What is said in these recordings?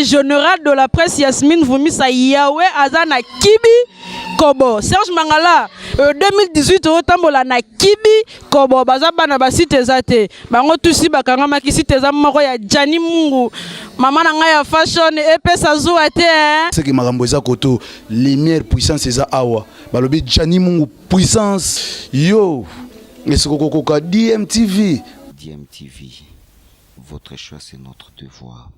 général de la presse Yasmine Vumisa Yahweh Azana Kibi Kobo Serge Mangala 2018 otambola na Kibi Kobo bazaba na basite zate bango tusi bakanga makisite za moko ya Jani Mungu mama na ngai ya fashion epesa zuwa te c'est que makambo eza koto lumière puissance eza awa balobi Jani Mungu puissance yo esikokoka DMTV votre choix c'est notre devoir.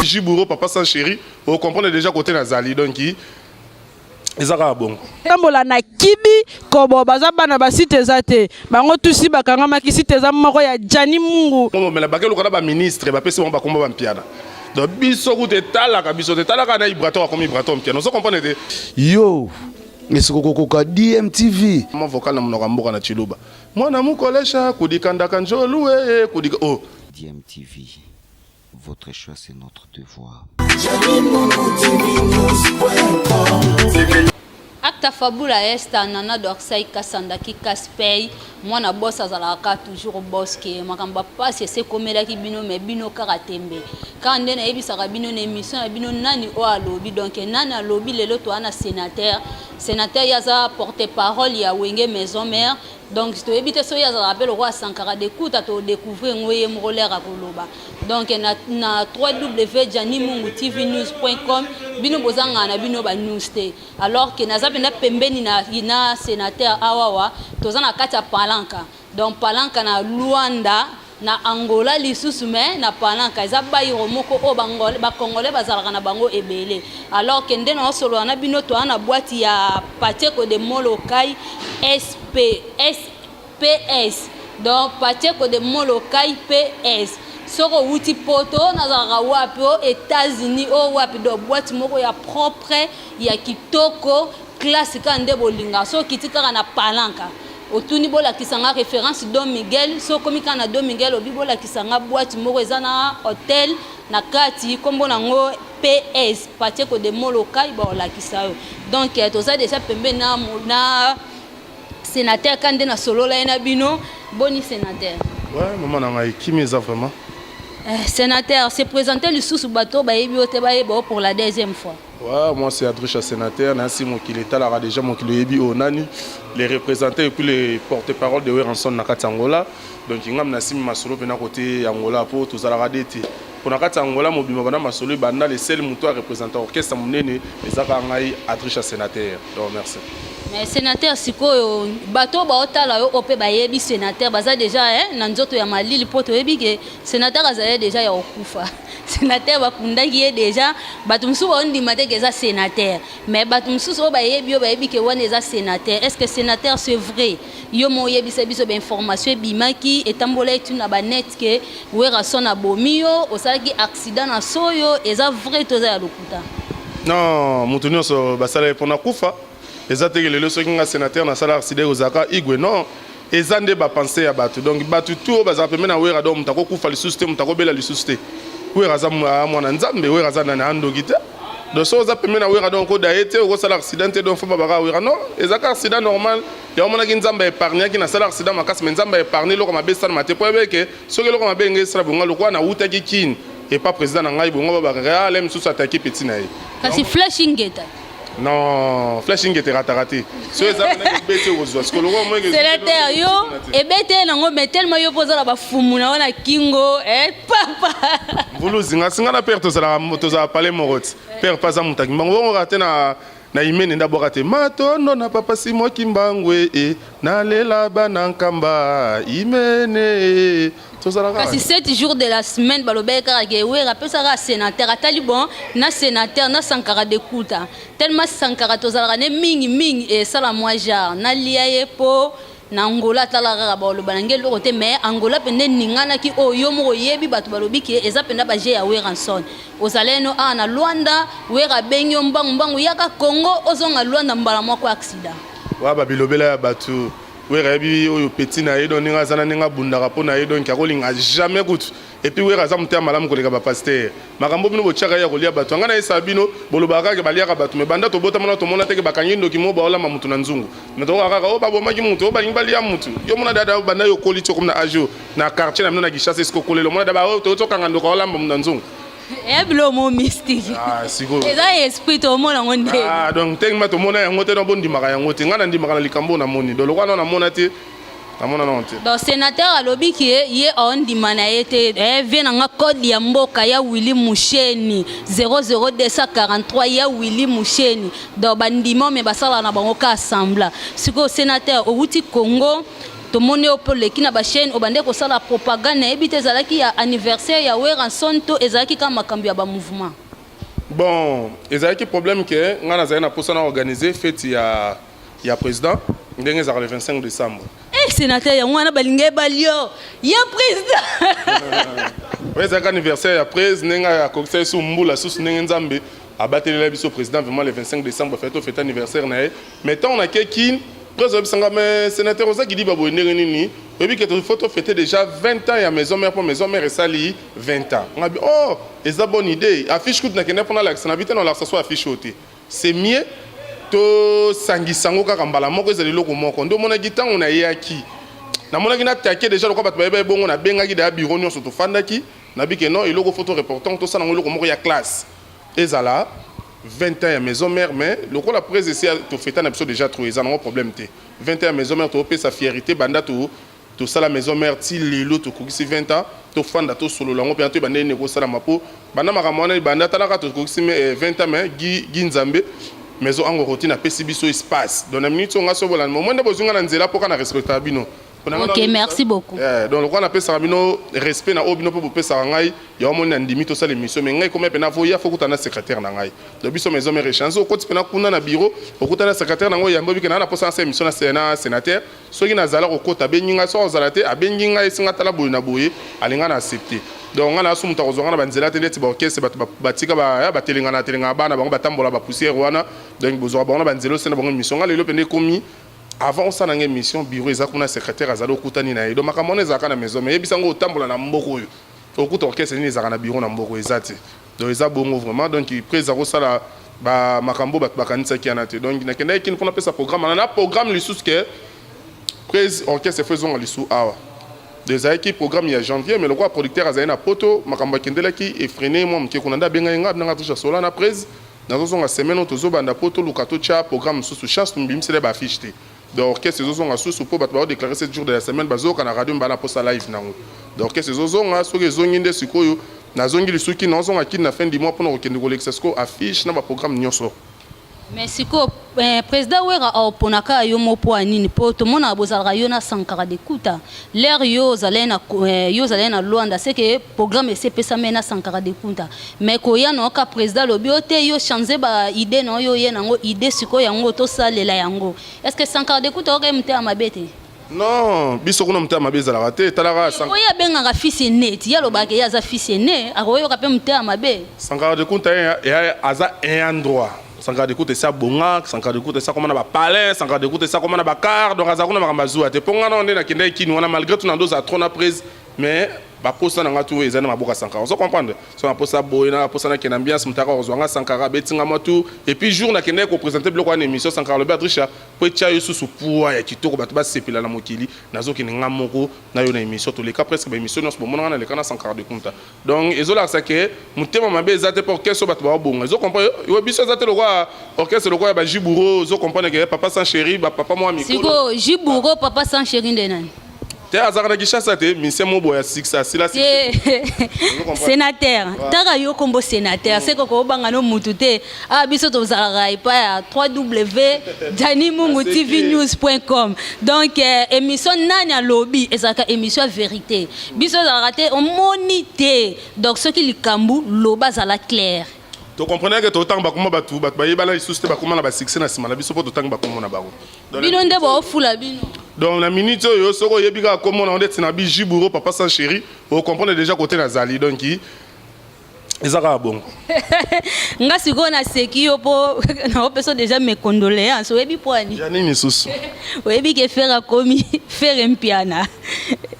Jibouro, papa sans chéri, vous comprenez déjà côté Nazali, donc qui ezaka bon. Tambola na Kibi Kobo bazaba na basite zate bango tusi bakanga makisite za moko ya Jani Mungu. Mais la baguette le ba ministre, ba pesi ba komba ba mpiana. Donc biso kote talaka na ibrato comme ibrato mpiana. Vous comprenez yo esikokoka DMTV mon vocal na monoko mboka na Chiluba. Mwana mukolesha kudikanda kanjolu kudika oh DMTV. Votre choix c'est notre devoir. Acta fabula esta nana dorsai kasandaki kaspey mwana boss azalaka toujours boss ke makamba passe c'est comme la ki bino me bino karatembe quand ndena ebisaka bino na émission na bino nani o alobi donc nani alobi lelo to ana sénateur yaza porte-parole ya Wenge maison mère donc to ebite so yaza rappel roi Sankara de kuta to découvrir ngoye mroler akoloba donc na www.janimungutvnews.com bino bozanga na bino ba news te alors que nazape na pembeni na sénateur awawa tozana kati ya palanka donc palanka na Luanda na Angola lisusu me na palanka eza bayiro moko o bangole ba congolais bazalaka na bango ebele alors que ndena osolo na bino to ana boîte ya Pacheco de Molokai SPS donc Pacheco de Molokai PS soko wuti poto nazalaka wapi o États-Unis o wapi do boîte moko ya propre ya kitoko classique ande bolinga so kitika na palanka otuni bola kisanga référence Don Miguel so komika na Don Miguel obibola kisanga boîte moko ezana hôtel na kati kombo nango PS Pacheco de Molokai bola kisayo donc toza déjà pembe na sénateur kande na solo la na bino boni sénateur ouais maman na ngai kimeza vraiment sénateur s'est présenté le sous bateau bayebi ote bayeba pour la deuxième fois. Ouais, moi c'est Adricha sénateur, Nancy mon qui est là déjà mon qui le yebi au nani les représentants et puis les porte-parole de Weranson na Angola. Donc ngam na simi masolo pena côté Angola pour tous ala radete. Pour na Angola mo bima bana masolo banda les seuls muto représentant orchestre monene ezaka ngai Adricha sénateur. Donc merci. Mais sénateur sikoyo bato ba otala yo opé bayebi sénateur baza déjà na nzoto ya malili poto yebi ke sénateur azali déjà ya okufa sénateur bakundaki ye déjà bato musu ba ndima te ke za sénateur mais bato musu so bayebi yo bayebi ke wana eza sénateur est-ce que sénateur c'est vrai yo mo yebi biso ba information bimaki etambola etuna ba net ke wera sona bomio osalaki accident na soyo eza vrai toza ya lokuta non mutunyo so basala pona kufa ezate que le soki nga sénateur na sala accident ozaka igwe non ezande ba penser ya batu donc batu tout baza pemena wera do mutako kufa lisuste mutako bela lisuste wera za mwana nzambe wera za na andogite do so za pemena wera do ko daete ko sala accident do fo baba wera non ezaka accident normal ya mona ki nzambe épargner ki na sala accident makasi mais nzambe épargner loko mabesa na mate po ebeke soki loko mabenge sala bonga loko na utaki kin et pas président na ngai bongo baba real même sous attaquer petit na ye kasi flashing gate. Non, flashing était raté. C'est ça sénateur yo ebete nango mais tellement yo poza la bafumu na wana kingo papa vulu zinga singa na père tozala parler morot père pas amutaki bango raté na imene ndabora te matondo na papa simo kimbangwe na lela bana nkamba imene kasi 7 jours de la semaine balobeka ke we rappelle ça sénateur atali bon na sénateur na Sankara de kuta tellement Sankara tozala ne mingi et ça la moi genre na liaye po na Angola tala ba loba ngelo côté mais Angola pende ningana ki oyo mo yebi batu balobi ki eza penda ba je ya Weranson ozaleno na Luanda wera benyo mbangu yaka Congo ozonga Luanda mbala moko accident wa babilobela ya batu wera bi oyo petit na ye donc ninga zana ninga bundaka po na ye donc akolinga jamais kutu et puis wera za mutia malamu koleka ba pasteur makambo bino bochaka ya kolia bato ngana esa bino bolobaka ke balia ka bato me banda to bota mona to mona teke bakanyi ndoki mo baola mamutu na nzungu me to kaka o babo maki mutu o balingi balia mutu yo mona dada banda yo koli to comme na ajo na quartier na mino na gishase esko kolelo mona dada o to kanga ndoko ola mamutu na nzungu eblo mo mystique siko eza esprit to mona ngonde donc tengma to mona yango te no bondi maka yango te ngana ndi maka na likambo na moni do lokwana na mona te na mona non te donc sénateur alobi ki ye on di manayete vient nga code ya mboka ya Willy Musheni 00243 ya Willy Musheni donc bandimo me basala na bango ka assembla siko sénateur outi Congo to moni opole kina ba chaîne obande ko sala propagande ebite zalaki ya anniversaire ya Wera Sonto ezalaki kama makambi ya ba mouvement bon ezalaki problème que ngana zali na posa na organiser fête ya président ndenge za le 25 décembre sénateur ya mwana balinge balio ya président ouais c'est anniversaire ya président ndenge ya kokisa su mbula su ndenge nzambe abatelela biso président vraiment le 25 décembre fête anniversaire na mais tant on a quelqu'un président mais sénateur oza qui dit babo ndenge nini et puis que tu photo fêter déjà 20 ans ya maison mère pour maison mère sali 20 ans on a dit oh c'est une bonne idée affiche coûte na kena pour la na bité non la soit affiche ôté c'est mieux to sangisango kaka mbala moko ezali loko moko ndo mona gitango on a yaki na mona gina taquer déjà lokwa bato ba bongo na benga gida bureau nyonso to fandaki na bike non iloko photo reportant to sana ngoloko moko ya classe ezala 20 ans ya maison mère mais loko la presse ici to fêter na biso déjà trop ezana un problème te 20 ans ya maison mère to pe sa fierté banda to sala maison mère ti lelo to kokisi 20 ans to fanda to solo lango pe to banda ne ko sala mapo banda makamwana banda talaka to kokisi 20 ans mais gi nzambe maison ango routine a pesi biso espace donc na minute on a so bolan moment de bozunga na nzela poka na respecta bino ok merci beaucoup donc on a pesa bino respect na obino po pesa ngai ya omoni na ndimi to sala émission mais ngai comme pena voya faut kutana secrétaire na ngai donc biso maison mère chance ko tipena kuna na bureau okutana secrétaire na ngo ya mbobi kana na posa sa émission na sénateur soki na zala ko kota benyinga so zalate abenginga esinga tala boye na boye alinga na accepter donc on a su muta kozonga na banzela te leti ba orchestre batika ba telinga na telinga bana bango batambola ba poussière wana donc bozo ba banzelo sena bango émission ngale lo pende komi avant ça na émission bureau ezakuna secrétaire azalo kutani na donc makamone ezaka na maison mais yebisango otambola na mboko yo okuta orchestre ni ezaka na bureau na mboko ezati donc eza bongo vraiment donc présent sala ba makambo bakanisa ki anate donc na kenda ki mpona pesa programme na programme lisusu ke presse orchestre faisons lisu awa des équipes programme il y a janvier mais le quoi producteur azali na poto makambo kendela ki effréné moi mke kunanda benga nga na toucha sola na presse na zo nga semaine to zo banda poto lukato cha programme sous chance tumbimsele ba affiche te donc orchestre zo nga sous po ba déclarer 7 jours de la semaine bazo kana radio mbala posa live nango donc orchestre zo nga so ke zo nginde sikoyo na zongi lisuki na zo nga kina fin du mois pour no kende ko l'exesco affiche na ba programme nyonso. Merci ko président Wera oponaka yo mopo anini po to mona bozalaka yo na sankara de kuta l'air yo zalena Luanda c'est que programme c'est pesa mena sankara de kuta mais ko ya no ka président lobi ote yo changer ba idée no yo ye nango idée siko yango to salela yango est-ce que sankara de kuta o mte amabete non biso kuna mte amabeza la raté talaka sankara ya benga fils net ya lobaka ya za fils net akoyo ka pe mte amabe sankara de kuta ya aza un endroit sankara de kuta ça bonga sankara de kuta ça comme na ba palais sankara de kuta ça comme na ba car donc aza kuna makamba zuwa te ponga na ndena kende kini wana malgré tout na doza trop na prise mais ba posa na ngatu ezana maboka sankara on se comprendre so na posa boyena posa na kena ambiance mutaka ozwanga sankara betinga motu et puis jour na kende ko présenter bloko en émission sankara le Patricia po tia yo susu pour ya kitoko bato ba sepela na mokili nazo kinga moko na yo na émission to le cas presque ba émission nos bomona na le kana sankara de kunta donc ezola ça que mutema mabe ezate pour que so bato ba bonga ezo comprendre yo biso ezate le roi orchestre le roi ba Jiburo zo comprendre que papa sans chéri ba papa moi mikolo siko Jiburo papa sans chéri ndenani te azaka kishasa te mise mobo ya 6 sila sénateur taka yo kombo sénateur c'est ko banga no mutu te biso to zalaka ipa ya www.danimungutvnews.com donc émission nani a lobby ezaka émission vérité biso zalaka te on monite donc ce qui likambu loba zala clair to comprenez que to tang bakuma batu bat bayebala isuste bakuma na ba succès na sima na biso po to tang bakuma na bango bino nde ba ofula bino donc la minute yo soko yebika comme on onde tina bi Jiburo papa sans chéri on comprend déjà côté na zali donc ezaka bon nga sikoyo naseki yo mpo naopesa déjà mes condoléances oyebi poani ya nini susu oyebi ke fere akomi fere mpiana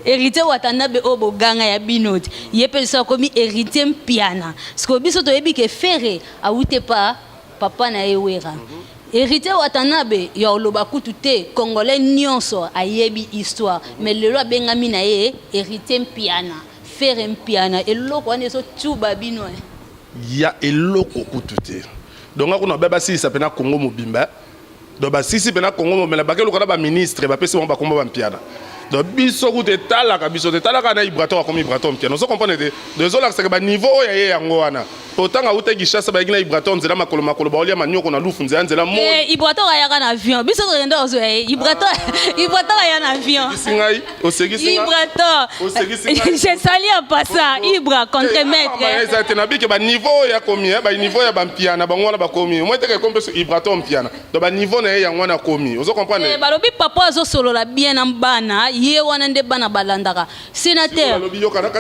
héritier watanabe oyo boganga ya bino te ye mpe liso akomi héritier mpiana sikoyo biso toyebi ke fere awute pa papa na ye wera héritier watanabe ya oloba kutu te congolais nyonso ayebi histoire mais lelo abengami na ye héritier mpiana fere mpiana eloko wana ezotuba bino ya eloko kutu te donc akuna beba silisa pena Congo mobimba donc basisi pena Congo mobimba bakeluka na baministre bapesi bango bakomba bampiana donc biso kutu etalaka na ibrato akomi ibrato mpiana ozo comprendre te dezolakisaka baniveau oyo aye yango wana otanga uta Kinshasa bayaki na ibrato nzela makolo baolia manioko na lufu nzela nzela mo ibrato ayaka na avion biso tokenda ozo ibrato aya na avion singai osegisi ibrato je sali en passant ibra contre maître eza te na bike ba niveau ya komi ba niveau ya bampiana bango wana bakomi moi te kompe ibrato mpiana donc ba niveau na ye yango wana komi ozo comprendre balobi papa azo solola bien na bana ye wana nde bana balandaka sénateur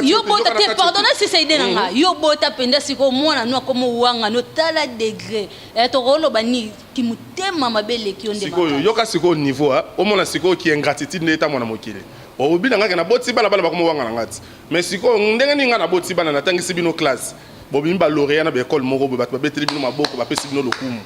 yo bota te pardonne si c'est ide nanga yo bota penda siko mwana no komo wanga no tala degré to rolo bani ki mutema mabele ki onde siko yo ka siko niveau o mona siko ki ingratitude ndeta mwana mokile o bina ngaka na boti bana bakomo wanga ngati mais siko ndenge ninga na boti bana natangisi bino classe bo bimba lauréat na be école moko bo bato beteli bino maboko bapesi bino lokumu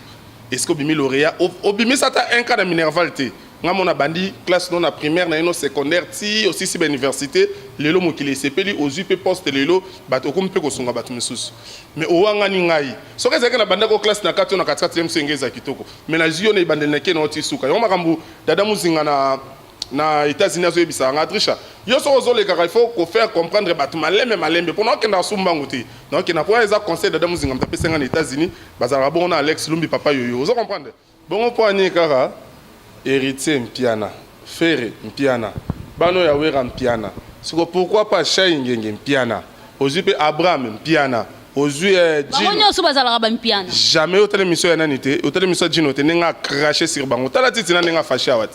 est-ce que bimi lauréat obimi sata un cas de minervalité nga mona bandi classe non na primaire na ino secondaire ti aussi si ba université lelo mokili sepeli ozui pe poste lelo bato ko mpe ko sunga bato misusu mais owanga ni ngai soka ezaka na banda ko classe na 4 na 4e sengeza kitoko mais na zio na ibandel na ke na oti suka yo makambu dada muzinga na États-Unis azo ebisa nga trisha yo so ozo le kaka il faut ko faire comprendre bato malembe pour que na sumba ngote donc na pour eza conseil dada muzinga mtapesa nga na États-Unis bazara bon na Alex Lumbi papa yoyo ozo comprendre bon po ani kaka héritier mpiana fere mpiana bano ya wera mpiana siko pourquoi pas Shai Ngenge mpiana ozui pe Abraham mpiana ozui bango so bazala ba mpiana jamais hôtel émission ya nanité hôtel émission dino te nenga cracher sur bango tala titi na nenga fâché awat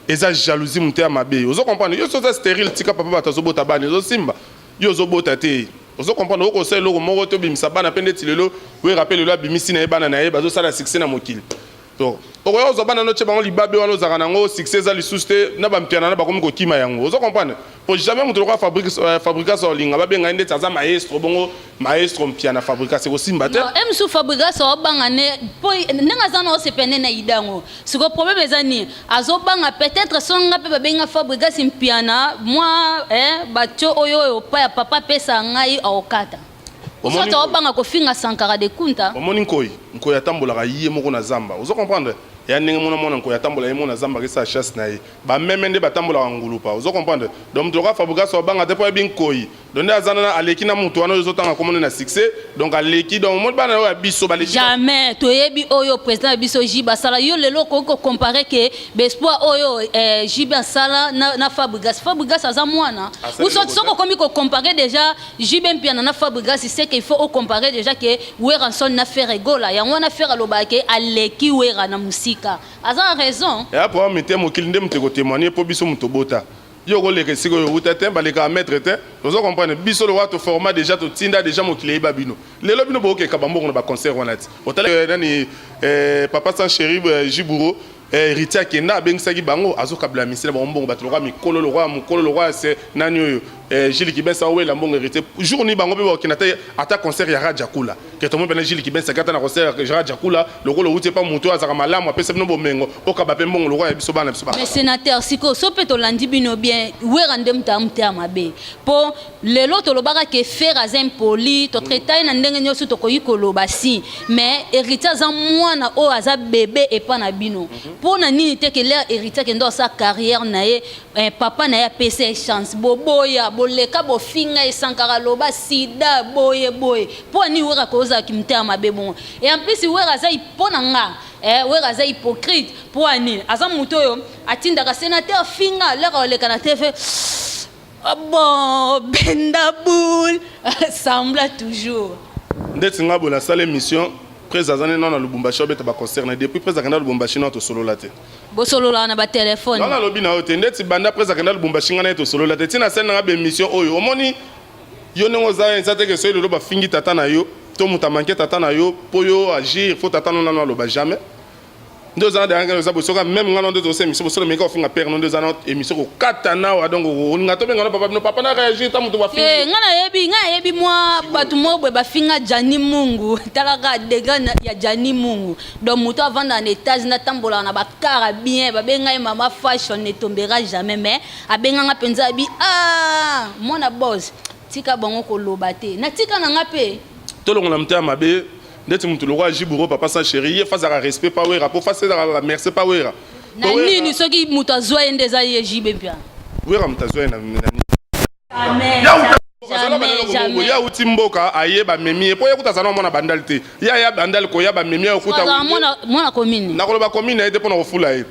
eza jalousie muté ya mabe ozo comprendre yo so za stérile tika papa batazo bota bani ozo simba yo zo bota te ozo comprendre oko sel loko moko to bimisa bana pende tilelo we rappelle lo bimisi na ebana na ye bazo sala succès na mokili donc oyo zo bana no che bango libabe wana ozaka nango succès za lisuste na bampiana na bakomi ko kima yango ozo comprendre pour jamais mutu lokwa fabrication linga babenga ndete aza maestro bongo maestro mpiana fabrication simba te emsu fabrication obanga ne po nenga zana o sepene na idango siko problème ezani azobanga peut-être songa pe babenga fabrication mpiana moi bacho oyo pa ya papa pesa ngai aokata Osoto obanga kofinga Sankara de Kunta. Omoni nkoyi atambolaka yiye moko na zamba. Ozo comprendre? Ya ndenge mona nkoyi atambola ye mona zamba kesa chasse na ye. Ba memende batambola ngulupa. Ozo comprendre? Donc toka fabrication obanga te po bien nkoyi. Donc azana na aleki na mutu wana ozo tanga komona na succès. Donc aleki donc mo bana ya biso baleki. Jamais toyebi oyo président biso Jiba Sala yo lelo ko comparer que Bespoir oyo Jiba Sala na Fabregas aza mwana. Ou soko komi ko comparer déjà Jiba Mpiana na Fabregas c'est qu'il faut comparer déjà que Weranson na faire egola ya ngwana faire lobake aleki wera na musika. Aza raison. Et après on mettait mo kilinde mteko témoigner pour biso mutobota. Yo ko leke siko yo utete baleka mettre te. Ozo comprendre biso le wato format déjà to tinda déjà mo kilé babino. Lelo bino boke kabambo na ba concert wana ti. Otala nani papa sans chéri Jibouro héritier kenda bengisaki bango azokabla misela bongo batoloka mikolo le roi c'est nani oyo Gilles Kibensa wela mbongo héritier journée bango pe bakinata ata concert ya Radjakula que tout le monde Gilles Kibensa kata na concert ya Radjakula lokolo uti pa muto azaka malamu apesa bino bomengo okaba pe mbongo le roi ya biso bana biso ba mais sénateur siko so pe to landi bino bien werande mta mabe po lelo to lobaka ke faire azem poli to traiter na ndenge nyoso to koyikolo basi mais héritier za mwana o aza bébé et pas na bino pour na nini te que leur héritier que dans sa carrière na ye papa na ya PC chance boboya boleka bofinga et Sankara loba sida boye pour ni wera koza kimtea mabebo et en plus wera za ipona nga wera za hypocrite pour ni aza mutoyo atinda ka sénateur finga leur le canate fait bon bendaboul semble toujours ndeti ngabo la salle émission président non na Lubumbashi obeta ba concerne depuis président na Lubumbashi na to solo late bo solo la na ba téléphone na lobi na hote ndeti banda président na Lubumbashi ngana to solo late tina scène na ba émission oyo omoni yo ndenge oza eza te ke soki lelo bafingi tata na yo to moto amanke tata na yo mpo yo agir faut tata no nano aloba jamais nde oza na derrière oza bosoka même nga no nde tosa émission bosolo meka ofinga père no nde oza na émission kokata nawa donc olinga tobenga no papa bino papa na réagir ta moto bafingi nga nayebi mwa bato moko boye bafinga Jani Mungu talaka degré ya Jani Mungu donc moto avanda na étage natambolaka na bakara bien babenga ye mama fashion ne tombera jamais mais abenganga mpenza abi mwana boss tika bango koloba te na tika na nga pe tolongola motema mabe ndeti moto lokwa ajiburo papa sa chéri ye fazaka respect pa wera po fasezaka merci pa wera na nini soki moto azwa ye nde eza ye jibe mpia wera moto azwa ye na jamais ya uti mboka ayeba memi po yakuta sana mona bandal te ya bandal ko ya ba memi yakuta mona commune nakoloba commune ete pona kofula ye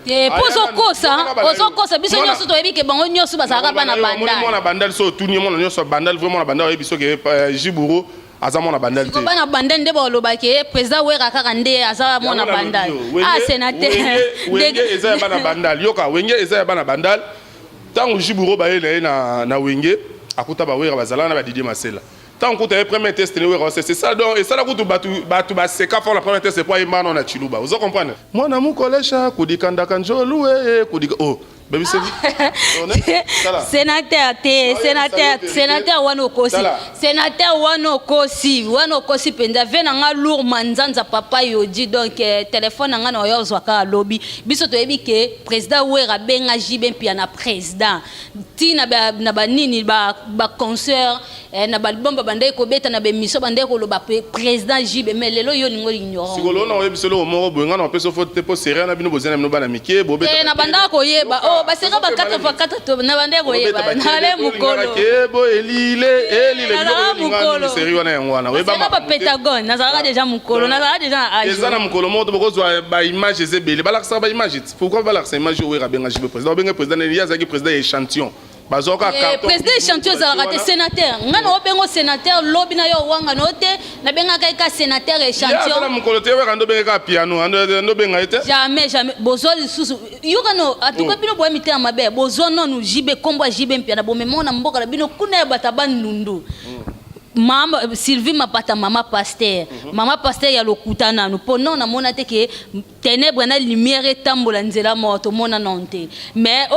ozokosa biso nyonso toyebi ke bango nyonso bazalaka bana bandal mona bandal so tuni mona nyonso bandal vraiment na bandal oyebi so ke jiburo aza mona bandal te bana bandal nde baloba ke président wera kaka nde aza mona bandal sénateur wenge eza bana bandal yoka wenge eza bana bandal tango jiburo ba ye na wenge akuta ba wera bazala na ba Didier Masela tant que tu as premier test c'est ça donc et ça là que tu batu seka pour la première test c'est pas imano na chiluba vous comprenez moi na mu collège kudikanda kanjo loué kudika oh baby sénateur wano kosi penda vena nga lourd manzanza papa yodi donc téléphone nga na yo zwaka lobby biso to yebi ke président wera benga jibe mpia na président tina na banini ba concert na balbomba bandai ko beta na be miso bandai ko loba président jibe mais lelo yo ningo ignorant sikolo na yebi solo mo boyenga na peso faute po serrer na bino bozana no bana mike bo beta na banda ko yeba baseka ba 4x4 to na bandai ko yeba nale mukolo bo elile mukolo série wana yangwana weba ba Pentagone nazala déjà mukolo nazala déjà âge ezana mukolo mo to bokozwa ba image ezebele balakisa ba image pourquoi balakisa image wera benga jibe président benga président ya zaki président échantillon bazoka carton président échantillon zala te sénateur ngana obengo sénateur lobi na yo wanga note na benga ka sénateur échantillon ya mukolo te wera ndo benga piano ndo benga ete jamais bozo lisusu yukano atuka bino boya mitema mabe bozo nonu jibe kombo jibe mpia na bomemona mboka na bino kuna ya bataban nundu Mama Sylvie mapata mama pasteur mama pasteur ya lokuta nanu pono na mona te ke ténèbre na lumière tambola nzela moto mona nonte mais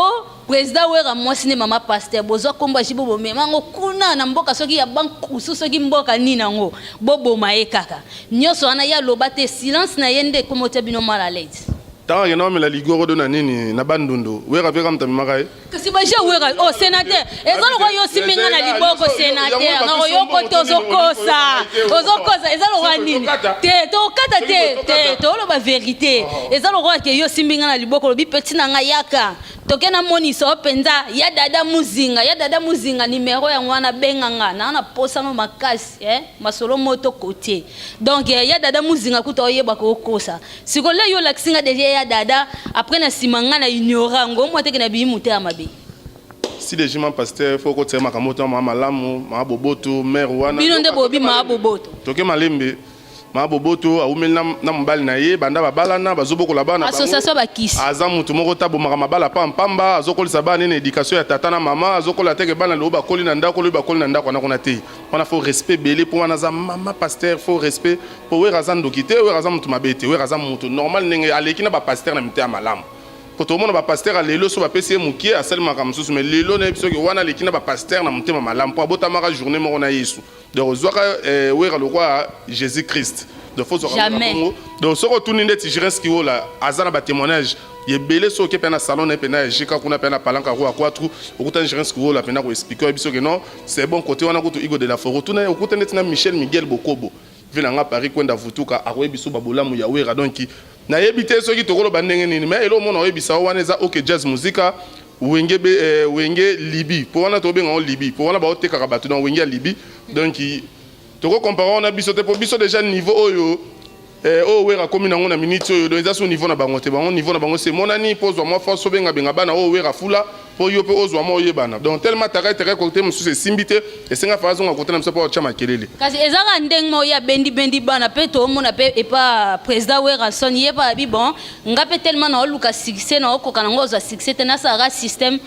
président wera mwasi ne mama pasteur bozo komba jibo bomemango kuna na mboka soki ya banku soki mboka nina ngo bobo maekaka nyoso ana ya lobate silence na yende komote bino mala late tant que non mais la ligoro do na nini na bandundo wera veka mtamimaka e kasi ba je wera sénateur ezalo ko yo siminga na liboko sénateur na yo ko tozokosa ezalo ko nini te to kata te to lo ba vérité ezalo ko ke yo siminga na liboko lo bi petit na ngayaka tokena moniso penza ya dada muzinga numéro ya ngwana benganga na posa no makasi masolo moto côté donc ya dada muzinga kuto yeba ko kosa sikole yo laksinga déjà ya dada après na simanga na ignorant ngo mote ke na bi muté amabe si les juments pasteur faut ko tsema kamoto mama lamu ma boboto mère wana bino nde bobi ma boboto toke malembe ma boboto aumeli na mbali na ye banda babalana bazobokola bana association bakisi aza mutu moko tabomaka mabala pamba azokolisa bana na éducation ya tata na mama azokola teke bana lo bakoli na ndako wana kuna te wana faut respect belé pour wana za mama pasteur faut respect pour wera za ndokite wera za mutu mabete wera za mutu normal nenge aleki na ba pasteur na mite ya malamu Quand on a un pasteur à l'élo sur la PC Moukier à seulement comme ça, mais l'élo n'est pas que on a l'équipe pas pasteur na monter ma lampe pour botter ma journée mon aïsou. De revoir ouais le roi Jésus Christ. De faut jamais. Donc ce retour n'est pas juste ce qui est là. Azana ba témoignage. Il est belé sur que pena salon et pena jika kuna pena palanka roi quoi tout. Autant je pense que la pena ko expliquer et que non c'est bon côté on a ko Igo de la Foro. Retourner au côté net na Michel Miguel Bokobo. Venanga Paris kwenda vutuka awebiso babolamu ya wera donc na yebite soki tokolo bandenge nini mais elo mona oyebisa wana eza OK jazz musica wenge wenge Libi pour wana to benga en Libi pour wana ba otekaka batu dans wenge Libi donc toko comparer on a biso te pour biso déjà niveau oyo o wera komi nango na minute oyo donc eza so niveau na bango te bango niveau na bango c'est monani pose moi force benga benga bana o wera fula po yo pe ozwa mo yebana donc tellement takai côté musu simbite et senga fazo nga côté na mso po chama kelele kasi ezaka ndeng mo ya bendi bana pe to mona pe e pa président wera son ye pa bi bon nga pe tellement na oluka succès na okoka na ngoza succès te na sara système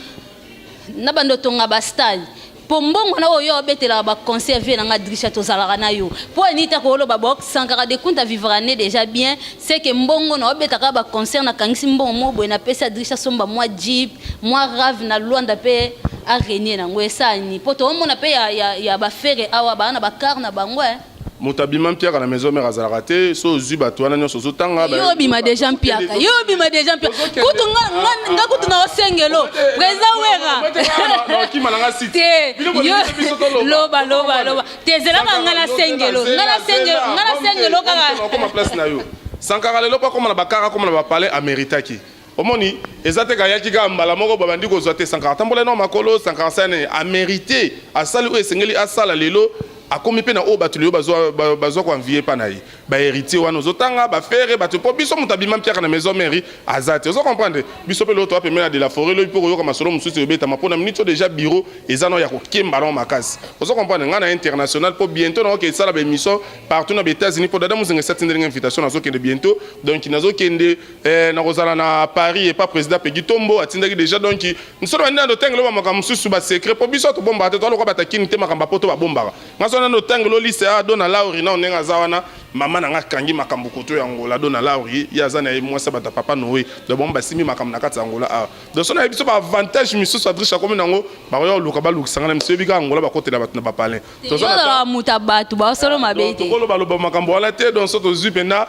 na bando tonga ba style po mbongo na oyo obetela ba conserver na nga drisha tozalaka na yo po anita ko lo babok sankara de compte vivre année déjà bien c'est que mbongo na obetaka ba concert na kangisi mbongo mo boy na pesa drisha somba moi jeep moi rave na Luanda pe a renier na ngwesa ni po to mona pe ya ba fere awa ba na ba car na bango Motabima Pierre à la maison mère azalaka te so zuba to na nyoso tanga ba yo bima déjà Pierre yo bima déjà Pierre kutu nga kutu na osengelo preza wera no ki malanga site loba tezela ngana sengelo ngana sengelo kaka ko ma place na yo sankara lelo pa comme na bakara comme na ba palais améritaki omoni ezate ka yaki ka mbala moko babandi ko zote sankara tambola no makolo sankara sane a mérité asali o esengeli asala lelo a komi pe na o batulio bazo ko envier pa na yi ba héritier wana ozotanga ba faire ba te po biso Motabima Pierre na maison mairie azate ozo comprendre biso pe l'autre pemela de la forêt lo pour yo comme solo mususu obeta mapona minito déjà bureau ezano ya ko kemba na makasi ozo comprendre ngana international pour bientôt na ko sala ba émission partout na États-Unis pour dada muzinga cette invitation na zo kende bientôt donc nazo kende na rozala na Paris et pas président Pegitombo atindaki déjà donc nsolo na ndo tengelo ba makamususu ba secret pour biso to bomba te to lo ko batakini te makamba poto ba bomba na no tangelo lycée a dona lauri na onenga zawana mama na nga kangi makambo koto ya ngola dona lauri ya zana e mwasa bata papa noé de bomba simi makam na kata ngola a donc sona biso ba avantage miso so adrisha comme nango ba yo luka ba luka sangana miso bika ngola ba kote la batna ba palin to so na mutabatu ba solo mabete ko lo ba makambo wala te donc so to zupena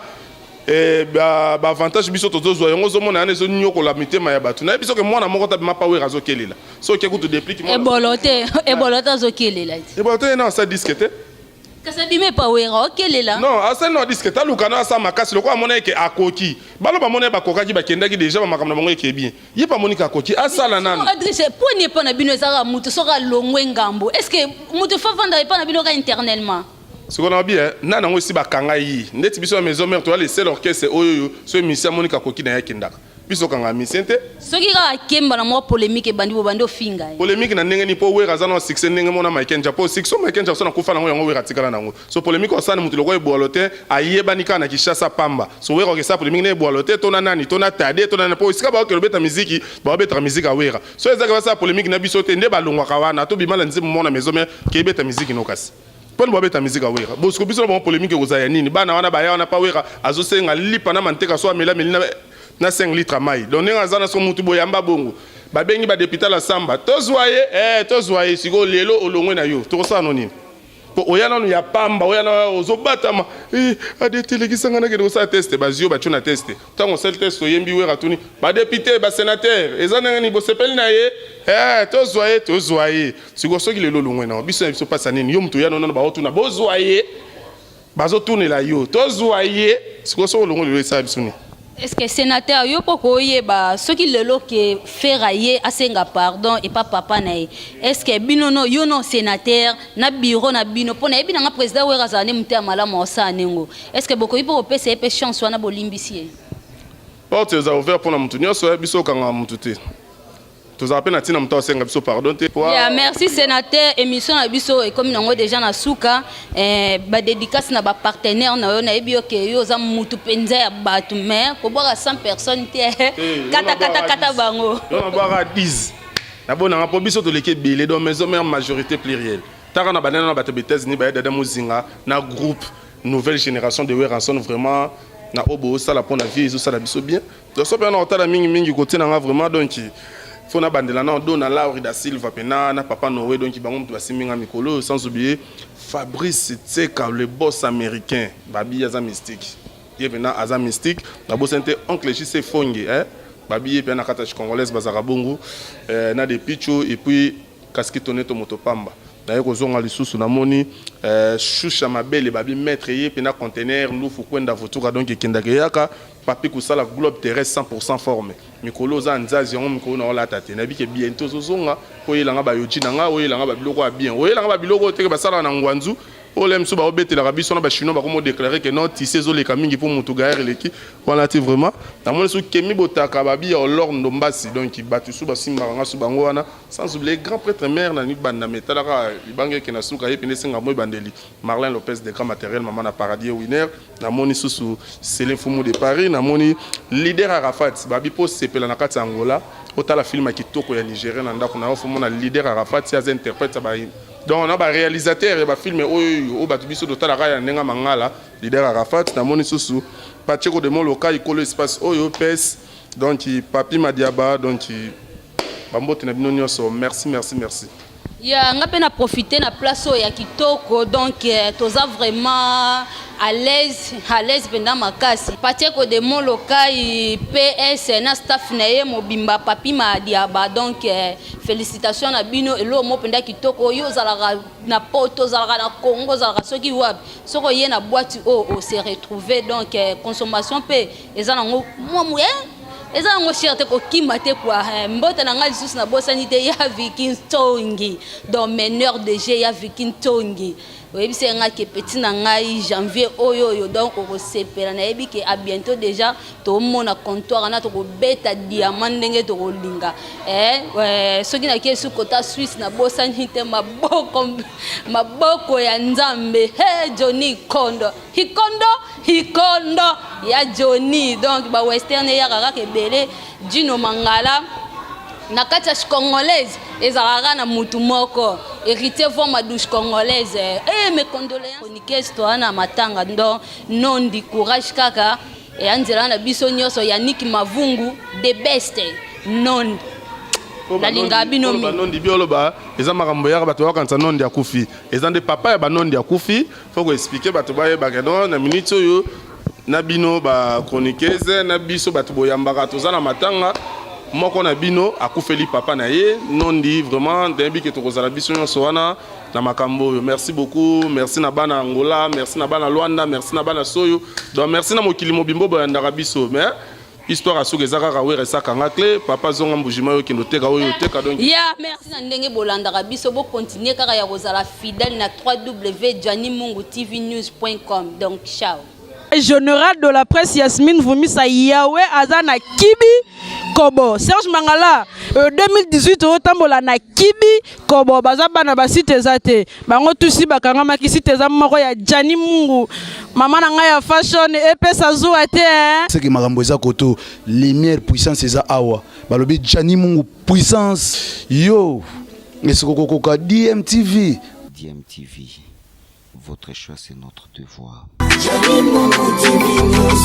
ba avantage biso to zo yango zo mona ne zo nyoko la mitema ya batu na biso ke mwana moko ta mapa we razo kelela so ke kutu déplique moi ebolote zo kelela ebolote na sa disquete kasa bime pa we ra kelela non asa no disquete aluka na sa makasi loko amona ke akoki balo ba mona ba kokaki ba kendaki déjà ba makamna bango ke bien ye pa monika akoki asala nana adresse poni pa na bino ezaka mutu soka longwe ngambo est-ce que mutu fa vanda pa na bino ka internellement ce qu'on a bien nana ngo si ba kanga yi ndeti biso maison mère to les seul orchestre oyo so misia monika koki na yakindaka biso kanga misente soki ka kemba na mo polémique bandi ofinga polémique na ndenge ni po wera zana succès ndenge mona Michael Japo succès Michael Jackson na kufa na ngo yango wera tikala nango so polémique osana mutu loko ebolote ayeba nika na Kishasa pamba so wera okesa polémique na ebolote to na nani to na tade to na po isika ba okelo beta musique ba beta musique awera so ezaka ba sa polémique na biso te nde balongwa kawana to bimala nzimu mona maison mère ke beta musique no kasi Pon bobe ta musique awera bosko biso ba polémique kozaya nini bana wana ba ya wana pa wera azosenga lipa na manteka so amela melina na 5 litres mai donc nenga zana so mutu boyamba bongo babengi ba député la samba tozoye siko lelo olongwe na yo to ça anonyme po oyana no ya pamba oyana ozobatama adetelekisanga na ke sa test bazio ba tuna test tango sel test oyembi wera tuni ba député ba sénateur ezana ni bo sepeli na ye tozoye siko soki lelo olongwe na biso passa nini yo mutu yana no ba otuna bozoye bazo tunela yo tozoye siko so olongwe lelo sa bisuni. Est-ce que sénateur yo poko yeba ce qui le lo ke feraye asenga pardon et pas papa nae est-ce que bino no yo no sénateur na bureau na bino pona ebina nga président wera zane muté amala mo sa nengo est-ce que boko ipo pese pe chance wana bolimbisi porte za ouvert pour na mutu nyoso biso kanga mutu te tous appels na tina mutu asenga biso pardon te yeah, merci sénateur émission na biso et comme nango déjà na suka ba dédicace na ba partenaire na yo na ebio ke yo za mutu penza ya batu mais ko boka 100 personnes te kata bango yo na boka 10 na bona nga po biso to leke belé donc maison mère majorité plurielle taka na banana na bato betez ni ba dada muzinga na groupe nouvelle génération de Weranson vraiment na obo ça la pour la vie ça la biso bien donc so pe na otala mingi côté na nga vraiment donc fona bandela na dona Lauri da Silva pena na papa Noé donc bango mutu basiminga mikolo sans oublier Fabrice Tseka le boss américain babi yaza mystique ye pena aza mystique na bosente oncle JC Fongi babi pena kata congolaise bazaka bongo na de picho et puis kaskitoneto motopamba na yeko zonga lisusu na moni shusha mabele babi maître ye pena conteneur ndufu kwenda votuka donc ekendaka yaka papi kusala globe terrestre 100% formé mikolo za nzazi yango mikolo na ola tate na bike bientôt zozonga oyelanga ba yoji nanga oyelanga ba biloko ya bien oyelanga ba biloko teke basala na ngwanzu olem so ba obetela ka biso na ba chinois ba komo déclarer que non tissé zo leka mingi pour mutu gaer leki voilà ti vraiment na moni so kemi botaka babi ya olor ndombasi donc batu su ba simba nga su bango wana sans oublier grand prêtre mère na ni banda metalaka libange ke na suka ye pene senga moy bandeli Marlin Lopez de grand matériel maman na paradis winner na moni susu Célé Fumu de Paris na moni leader Arafat babi po sepela na kati Angola otala film ya kitoko ya Nigérien na ndako na ofomona leader Arafat si aza interprète ba donc on a ba réalisateur ya ba film oyo bato biso totala kaya ndenga mangala leader Arafat na moni susu Pacheco de Moloka ikolo espace oyo pes donc Papi Madiaba donc bambote na bino nyonso merci. Ya nga pe na profiter na place oyo ya kitoko donc toza vraiment à l'aise pendant makasi Pacheco de Moloka PS na staff na ye mobimba Papi Madiaba donc félicitations na bino elo mo penda kitoko yo zalaka na poto zalaka na Congo zalaka soki wapi soko ye na boîte o se retrouver donc consommation pe eza nango moi eza ngo cherté ko kimate kwa mbota na ngali susu na bosani te ya Viking Tongi donc meneur de jeu ya Viking Tongi oyebi se nga ke petit na ngai janvier oyo donc ko sepela na yebi ke à bientôt déjà to mona comptoir na to ko beta diamant ndenge to ko linga soki na kesu kota Suisse na bosani te maboko ya nzambe Johnny Kondo hikondo ya Johnny donc ba western ya kaka ke belé Dino Mangala na kati ya congolaise ezalaka na mutu moko héritier voor ma douche congolaise mes condoléances chroniqueuse to na matanga donc non di courage kaka et anzela na biso nyonso Yannick Mavungu the best non la linga binomi banondi bioloba eza makambo ya bato bakanza nondi ya kufi eza nde papa ya banondi ya kufi faut ko expliquer bato baye bakeno na minute oyo na bino ba chroniqueuse na biso bato boyambaka toza na matanga moko na bino akufeli papa na ye nondi vraiment dembi ke tokozala biso nyonso wana na makambo oyo merci beaucoup merci na bana Angola merci na bana Luanda merci na bana Soyo donc merci na mokili mobimbo boyandaka biso mais histoire asoki ezaka kawere esakanga clé papa zonga mbujima oyo kendo teka oyo teka donc ya merci na ndenge bolandaka biso bo continuer kaka ya kozala fidèle na www.janimungutv.news.com donc ciao. Général de la presse Yasmine Vumisa Yahweh Azana Kibi Kobo Serge Mangala 2018 otambola na Kibi Kobo bazaba na basite zate bango tusi bakanga makisite za moko ya Jani Mungu mama na ngai ya fashion epesa zuwa te c'est que makambo eza koto lumière puissance eza awa balobi Jani Mungu puissance yo esikokoka DMTV votre choix c'est notre devoir. Janimungutv News.